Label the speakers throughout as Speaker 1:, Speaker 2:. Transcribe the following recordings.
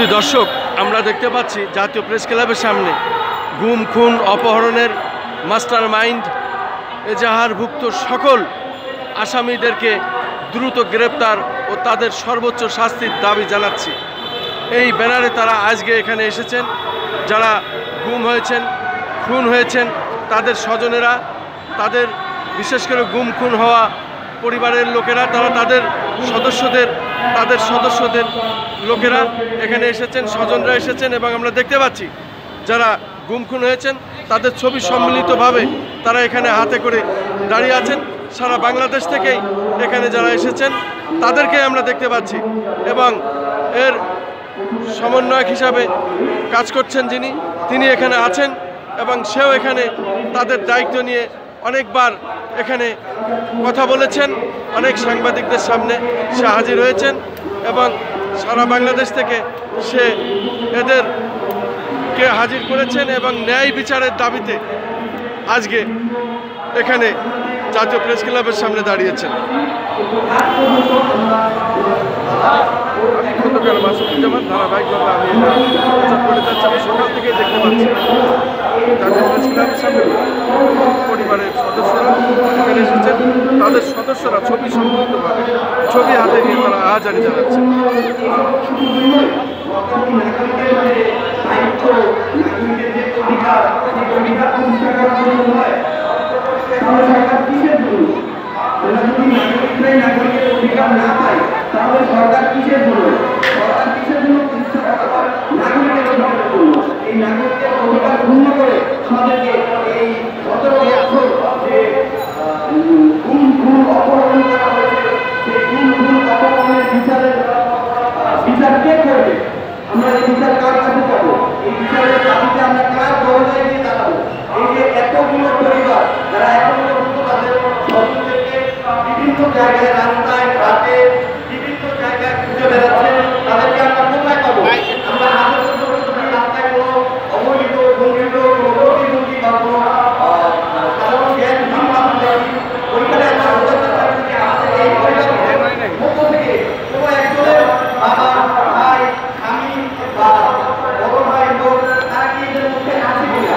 Speaker 1: শুধু দর্শক, আমরা দেখতে পাচ্ছি জাতীয় প্রেস ক্লাবের সামনে গুম খুন অপহরণের মাস্টার মাইন্ড এজাহারভুক্ত সকল আসামিদেরকে দ্রুত গ্রেপ্তার ও তাদের সর্বোচ্চ শাস্তির দাবি জানাচ্ছি। এই ব্যানারে তারা আজকে এখানে এসেছেন। যারা গুম হয়েছেন, খুন হয়েছেন, তাদের স্বজনেরা, তাদের বিশেষ করে গুম খুন হওয়া পরিবারের লোকেরা, তারা তাদের সদস্যদের লোকেরা এখানে এসেছেন, স্বজনরা এসেছেন। এবং আমরা দেখতে পাচ্ছি যারা গুম খুন হয়েছেন তাদের ছবি সম্মিলিতভাবে তারা এখানে হাতে করে দাঁড়িয়ে আছেন। সারা বাংলাদেশ থেকেই এখানে যারা এসেছেন তাদেরকে আমরা দেখতে পাচ্ছি। এবং এর সমন্বয়ক হিসাবে কাজ করছেন তিনি এখানে আছেন এবং সেও এখানে তাদের দায়িত্ব নিয়ে অনেকবার এখানে কথা বলেছেন, অনেক সাংবাদিকদের সামনে সে হাজির হয়েছেন এবং সারা বাংলাদেশ থেকে সে এদেরকে হাজির করেছেন এবং ন্যায় বিচারের দাবিতে আজকে এখানে জাতীয় প্রেস ক্লাবের সামনে দাঁড়িয়েছেন। আমি খন্দকার মাসুদুজ্জামান, ধারাবাহিকভাবে আমি প্রচার করে যাচ্ছি। আমি সকাল থেকেই দেখতে পাচ্ছি জাতীয় প্রেস ক্লাবের সামনে পরিবারের সদস্যরা এখানে এসেছেন, তাদের সদস্যরা ছবি সম্মিলিতভাবে ছবি হাতে নিয়ে তারা আহাজারি জানাচ্ছে।
Speaker 2: আমরা এই বিচার কার কাছে যাবো? এই বিচারের দাবিতে আমরা কার দরজায় গিয়ে দাঁড়াবো? এই যে এতগুলো পরিবার যারা এখনো পর্যন্ত তাদের স্বজনদেরকে বিভিন্ন জায়গায় রাস্তায় ঘাটে বিভিন্ন জায়গায় খুঁজে বেড়াচ্ছে, তাদেরকে আমরা কোথায় পাবো? আমরা আজও পর্যন্ত রাস্তায় কোনো অবৈধ বঞ্চিত কোনো প্রতিবন্ধী বা কোনো সাধারণ জ্ঞানহীন মানুষ দেখি। ওইখানে আমরা বোঝার চেষ্টা করছি আমাদের এই পরিবারের মধ্য থেকে কোনো একজনের বাবা, ভাই, স্বামী বা বড় ভাই লোক তারা কি এদের মধ্যে আছে কিনা?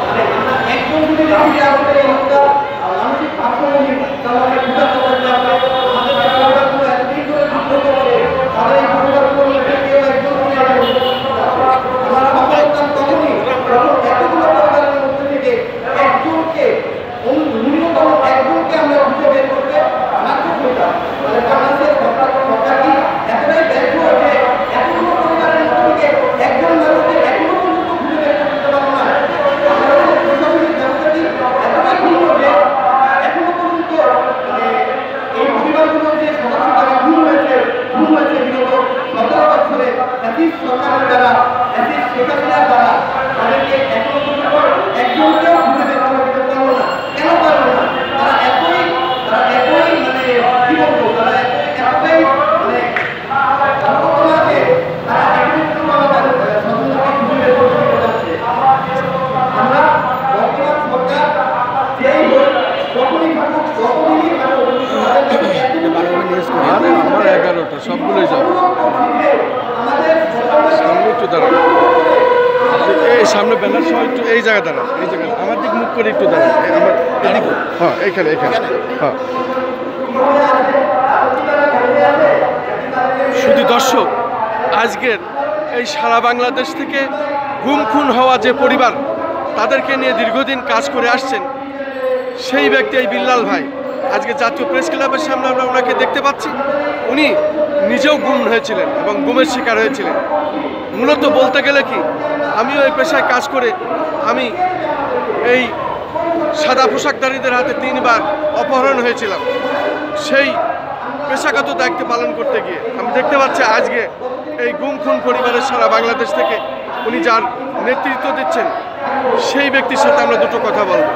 Speaker 2: মানে আমরা একজন যদি দেখি যে আমাদের এই হত্যা মানসিক ভারসাম্যহীন, তাহলে আমরা বুঝাতে পারছি আমাদের যে পরিবারগুলো এতদিন ধরে যুদ্ধ করছে তাদের এই পরিবারগুলোর মধ্যে কেউ একজন আমরা সফল হতাম তখনই যখন এতগুলো পরিবারের মধ্যে থেকে একজনকে ন্যূনতম একজনকে আমরা খুঁজে বের করতে সাহায্য করতাম। মানে বাংলাদেশের সরকার কি এতটাই ব্যর্থ যে এতগুলো পরিবারের মধ্যে থেকে একজন মানুষকে এখনো পর্যন্ত খুঁজে বের করতে পারবো না? বাংলাদেশের প্রশাসনিক ব্যবস্থাটি এতটাই ভিন্ন যে এখনো পর্যন্ত এই পরিবারগুলোর যে সদস্য তারা গুম হয়েছে বিগত 17 বছরে এসিস সরকারের দ্বারা, এসিস শেখ হাসিনার দ্বারা, তাদেরকে এখনো পর্যন্ত একজনকেও খুঁজে বের করতে পারবো না। কেন পারবো না? তারা এতই মানে কি বলবো, তারা এতটাই মানে আমরা বর্তমান সরকার যেই যখনই থাকুক তখনই থাকুক
Speaker 1: আমার 11টা সবগুলোই যাবে। সামনে একটু দাঁড়ান, এই সামনে ব্যানার সহ একটু এই জায়গায় দাঁড়ান, এই জায়গায় আমার দিক মুখ করে একটু দাঁড়ান। আমার এদিক, হ্যাঁ এইখানে হ্যাঁ। শুধু দর্শক, আজকের এই সারা বাংলাদেশ থেকে গুম খুন হওয়া যে পরিবার তাদেরকে নিয়ে দীর্ঘদিন কাজ করে আসছেন সেই ব্যক্তি এই বিল্লাল ভাই আজকে জাতীয় প্রেস ক্লাবের সামনে আমরা ওনাকে দেখতে পাচ্ছি। উনি নিজেও গুম হয়েছিলেন এবং গুমের শিকার হয়েছিলেন। মূলত বলতে গেলে কি, আমিও এই পেশায় কাজ করে আমি এই সাদা পোশাকধারীদের হাতে 3 বার অপহরণ হয়েছিলাম। সেই পেশাগত দায়িত্ব পালন করতে গিয়ে আমি দেখতে পাচ্ছি আজকে এই গুম খুন পরিবারের সারা বাংলাদেশ থেকে উনি যার নেতৃত্ব দিচ্ছেন সেই ব্যক্তির সাথে আমরা দুটো কথা বলবো।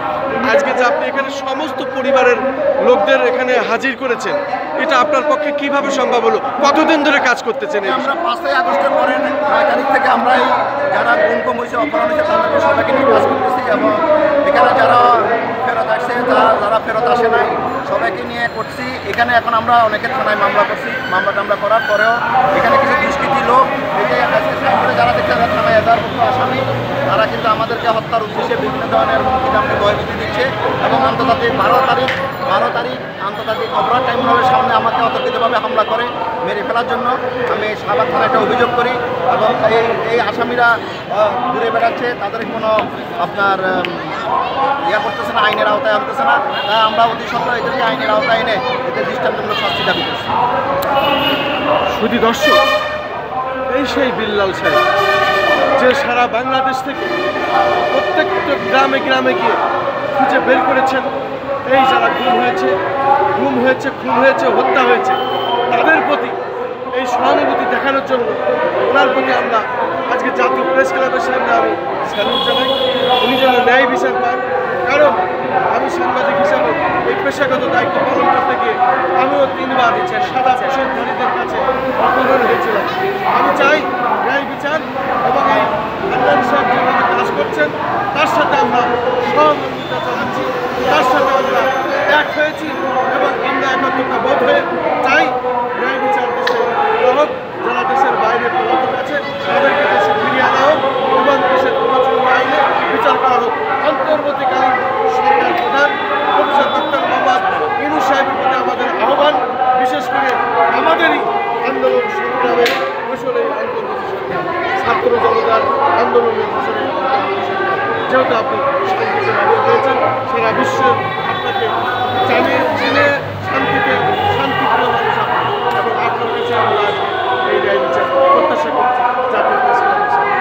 Speaker 1: আজকে যে আপনি এখানে সমস্ত পরিবারের লোকদের এখানে হাজির করেছেন, এটা আপনার পক্ষে কিভাবে সম্ভব হলো? কতদিন ধরে কাজ করতেছেন?
Speaker 3: আমরা 5ই আগস্টের পরে 9 তারিখ থেকে আমরা এই যারা গুম হয়েছে, অপহরণ হয়েছে তাদেরকে সবাইকে নিয়ে কাজ করতেছি এবং এখানে যারা ফেরত আসছে, যারা ফেরত আসে নাই সবাইকে নিয়ে করছি। এখানে এখন আমরা অনেকে থানায় মামলা করছি, মামলা টামলা করার পরেও এখানে কিছু দুষ্কৃতী লোক এই যে আজকে সাইনবোর্ডে যারা দেখছে থানায় এজাহারভুক্ত আসামি, তারা কিন্তু আমাদেরকে হত্যার উদ্দেশ্যে বিভিন্ন ধরনের হুমকি দামকে ভয়ভীতি দিচ্ছে এবং আন্তর্জাতিক 12 তারিখ আন্তর্জাতিক অপরাধ ট্রাইব্যুনালের সামনে আমাকে অতর্কিতভাবে হামলা করে মেরে ফেলার জন্য আমি শাহবাগ থানায় একটা অভিযোগ করি এবং এই আসামিরা ঘুরে বেড়াচ্ছে, তাদের কোনো আপনার করতেছে না, আইনের আওতায় আনতেছে না। তাই আমরা অতি সত্ত্বর এদেরকে আইনের আওতায় এনে এদের দৃষ্টান্তমূলক শাস্তি দাবি করছি।
Speaker 1: শুধু দর্শক, এই সেই বিল্লাল সাহেব যে সারা বাংলাদেশ থেকে প্রত্যেকটা গ্রামে গ্রামে গিয়ে খুঁজে বের করেছেন এই যারা গুম হয়েছে, খুন হয়েছে, হত্যা হয়েছে, তাদের প্রতি এই সহানুভূতি দেখানোর জন্য ওনার প্রতি আমরা আজকে জাতীয় প্রেস ক্লাবের সামনে আমি স্যালুট জানাই। উনি যেন ন্যায় বিচার পান, কারণ আমি সাংবাদিক হিসাবে এই পেশাগত দায়িত্ব পালন করতে গিয়ে আমিও 3 বার সাদা পোশাকধারীদের কাছে অপহরণ হয়েছিলাম। আমি চাই ন্যায় বিচার এবং এই আল্লাহ সাহেব যেভাবে কাজ করছেন তার সাথে আমরা সহমর্মিতা জানাচ্ছি, তার সাথে আমরা এক হয়েছি এবং আমরা একত্রতা বোধ হয়ে চাই ন্যায় বিচার দেশে হোক, যারা দেশের বাইরে পলাতক আছে তাদেরকে দেশে ফিরিয়ে আনা হোক এবং দেশের প্রচলিত আইনে বিচার করা হোক। অন্তর্বর্তীকালীন সরকার প্রধান প্রফেসর ডক্টর মোহাম্মদ ইউনূস সাহেবের প্রতি আমাদের আহ্বান, বিশেষ করে আমাদেরই আন্দোলন সংগ্রামের ফসলে অন্তর্বর্তী সরকার, ছাত্র জনতার আন্দোলনের ফসলে যেহেতু আপনি শান্তিতে ব্যবহার করেছেন, সারা বিশ্ব আপনাকে চিনে শান্তিপ্রিয় মানুষ আপনি, এবং আপনার কাছে আমরা আজকে এই ন্যায় বিচার প্রত্যাশা করছি জাতীয় প্রেস ক্লাবের সামনে।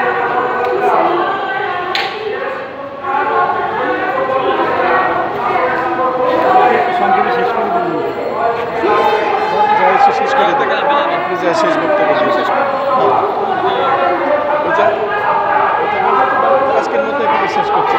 Speaker 1: শেষ করে দেখেন, আপনি যা শেষ বক্তব্য আজকের মতো এখানে শেষ করছি।